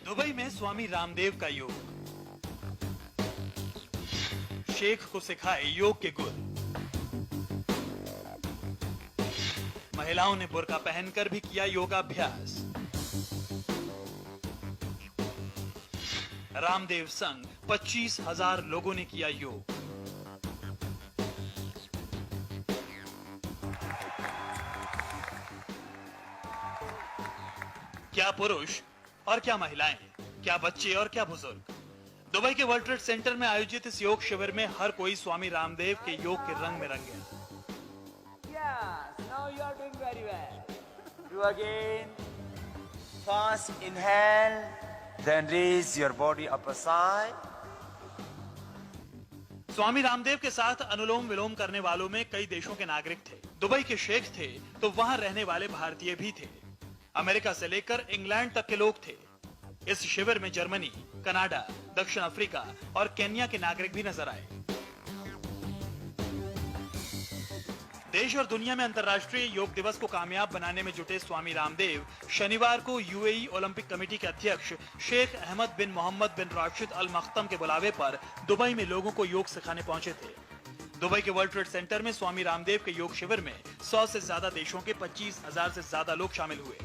Dubai में स्वामी रामदेव का योग, शेख को सिखाए योग के गुर। महिलाओं ने बुर्का पहनकर भी किया योगाभ्यास। रामदेव संग 25,000 लोगों ने किया योग। क्या पुरुष और क्या महिलाएं, क्या बच्चे और क्या बुजुर्ग। दुबई के वर्ल्ड ट्रेड सेंटर में आयोजित इस योग शिविर में हर कोई स्वामी रामदेव के योग के रंग में रंग गया। Yes, now you are doing very well. Do again. First inhale, then raise your body up aside. Swami Ramdev के साथ अनुलोम विलोम करने वालों में कई देशों के नागरिक थे। दुबई के शेख थे तो वहां रहने वाले भारतीय भी थे। अमेरिका से लेकर इंग्लैंड तक के लोग थे। इस शिविर में जर्मनी, कनाडा, दक्षिण अफ्रीका और केन्या के नागरिक भी नजर आए। देश और दुनिया में अंतर्राष्ट्रीय योग दिवस को कामयाब बनाने में जुटे स्वामी रामदेव शनिवार को यूएई ओलंपिक कमेटी के अध्यक्ष शेख अहमद बिन मोहम्मद बिन राशिद अल मख्तम के बुलावे पर दुबई में लोगों को योग सिखाने पहुंचे थे। दुबई के वर्ल्ड ट्रेड सेंटर में स्वामी रामदेव के योग शिविर में 100 से ज्यादा देशों के 25,000 से ज्यादा लोग शामिल हुए।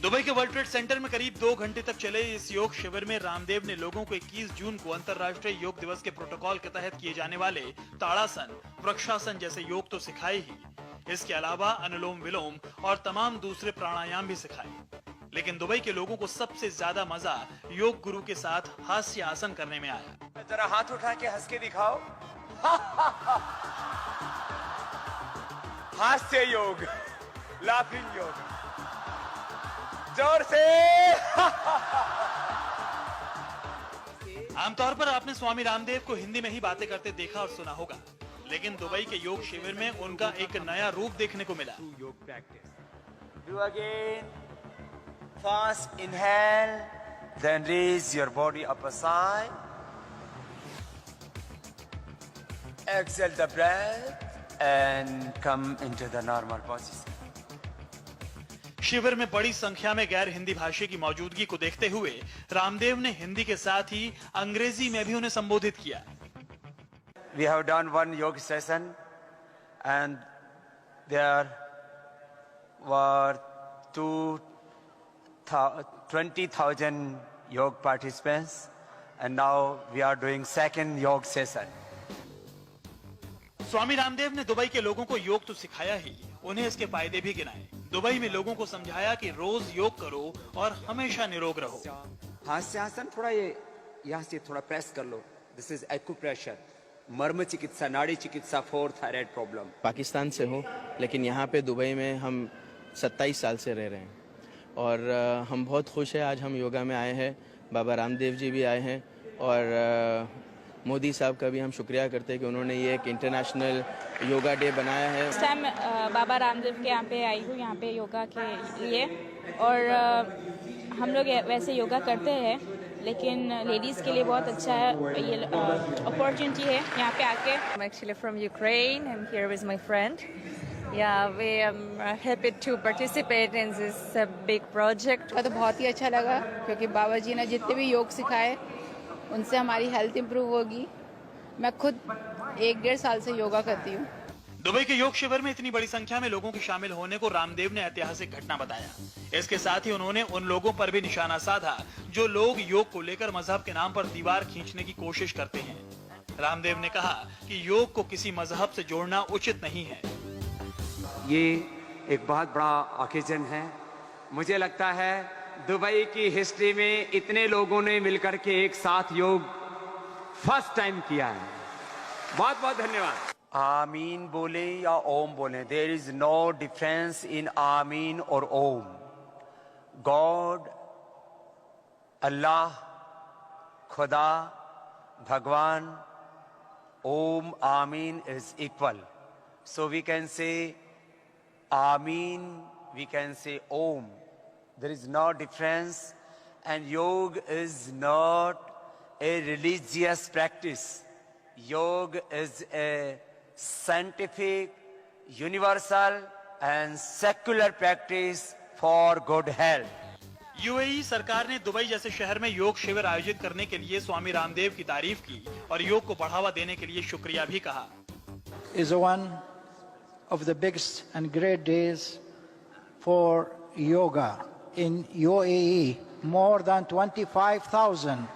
दुबई के वर्ल्ड ट्रेड सेंटर में करीब 2 घंटे तक चले इस योग शिविर में रामदेव ने लोगों को 21 जून को अंतर्राष्ट्रीय योग दिवस के प्रोटोकॉल के तहत किए जाने वाले ताड़ासन, वृक्षासन जैसे योग तो सिखाए ही, इसके अलावा अनुलोम विलोम और तमाम दूसरे प्राणायाम भी सिखाए। लेकिन दुबई के लोगों को सबसे ज्यादा मजा योग गुरु के साथ हास्य आसन करने में आया। जरा हाथ उठा के हंस के दिखाओ। हास्य योग, लाफिंग योग, जोर से। आमतौर पर आपने स्वामी रामदेव को हिंदी में ही बातें करते देखा और सुना होगा, लेकिन दुबई के योग शिविर में उनका एक नया रूप देखने को मिला। योग practice. Do again. First inhale, then raise your body up aside. Exhale the breath and come into the normal position. शिविर में बड़ी संख्या में गैर हिंदी भाषी की मौजूदगी को देखते हुए रामदेव ने हिंदी के साथ ही अंग्रेजी में भी उन्हें संबोधित किया। We have done one yoga session and there were 20,000 yoga participants and now we are doing second yoga session. Swami Ramdev ने दुबई के लोगों को योग तो सिखाया ही, उन्हें इसके फायदे भी गिनाए। दुबई में लोगों को समझाया कि रोज योग करो और हमेशा निरोग रहो। हास्यासन थोड़ा ये यहाँ से थोड़ा प्रेस कर लो। दिस इज एक्यूप्रेशर, मर्म चिकित्सा, नाड़ी चिकित्सा फॉर थायराइड प्रॉब्लम। पाकिस्तान से हूँ लेकिन यहाँ पे दुबई में हम 27 साल से रह रहे हैं और हम बहुत खुश हैं। आज हम योगा में आए हैं, बाबा रामदेव जी भी आए हैं और मोदी साहब का भी हम शुक्रिया करते हैं कि उन्होंने ये एक इंटरनेशनल योगा डे बनाया है। इस टाइम बाबा रामदेव के यहाँ पे आई हूँ, यहाँ पे योगा के लिए, और हम लोग वैसे योगा करते हैं लेकिन लेडीज़ के लिए बहुत अच्छा है, ये अपॉर्चुनिटी है यहाँ पे आके। I'm actually from Ukraine. I'm here with my friend. Yeah, we are happy to participate in this big project. तो बहुत ही अच्छा लगा क्योंकि बाबा जी ने जितने भी योग सिखाए उनसे हमारी हेल्थ इंप्रूव होगी। मैं खुद 1-1.5 साल से योगा करती हूँ। दुबई के योग शिविर में इतनी बड़ी संख्या में लोगों के शामिल होने को रामदेव ने ऐतिहासिक घटना बताया। इसके साथ ही उन्होंने उन लोगों पर भी निशाना साधा जो लोग योग को लेकर मजहब के नाम पर दीवार खींचने की कोशिश करते हैं। रामदेव ने कहा कि योग को किसी मजहब से जोड़ना उचित नहीं है। ये एक बहुत बड़ा ओकेजन है। मुझे लगता है दुबई की हिस्ट्री में इतने लोगों ने मिलकर के एक साथ योग फर्स्ट टाइम किया है। बहुत बहुत धन्यवाद। आमीन बोले या ओम बोले, there is no difference in Ameen और Om. God, Allah, Khuda, Bhagwan, Om, Ameen is equal. So we can say Ameen, we can say Om. There is no difference, and yoga is not a religious practice. yoga is a scientific, universal and secular practice for good health. UAE सरकार ने Dubai जैसे शहर में योग शिविर आयोजित करने के लिए स्वामी रामदेव की तारीफ की और योग को बढ़ावा देने के लिए शुक्रिया भी कहा। Is one of the biggest and great days for yoga in UAE. More than 25,000,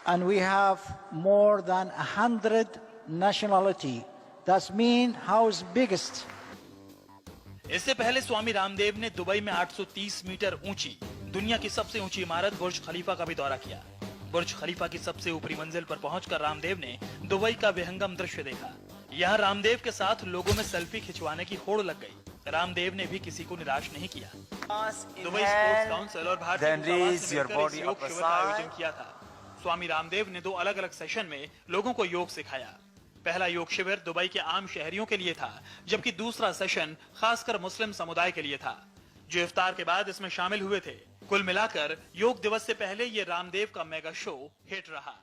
and we have more than 100 nationality. That's mean house biggest. इससे पहले स्वामी रामदेव ने दुबई में 830 मीटर ऊंची दुनिया की सबसे ऊंची इमारत बुर्ज खलीफा का भी दौरा किया। बुर्ज खलीफा की सबसे ऊपरी मंजिल पर पहुंचकर रामदेव ने दुबई का विहंगम दृश्य देखा। यहाँ रामदेव के साथ लोगों में सेल्फी खिंचवाने की होड़ लग गई। रामदेव ने भी किसी को निराश नहीं किया। दुबई स्पोर्ट्स काउंसिल और भारतीय दूतावास ने मिलकर इस योग शिविर का आयोजन किया था। स्वामी रामदेव ने 2 अलग-अलग सेशन में लोगों को योग सिखाया। पहला योग शिविर दुबई के आम शहरियों के लिए था, जबकि दूसरा सेशन खासकर मुस्लिम समुदाय के लिए था, जो इफ्तार के बाद इसमें शामिल हुए थे। कुल मिलाकर योग दिवस से पहले ये रामदेव का मेगा शो हिट रहा।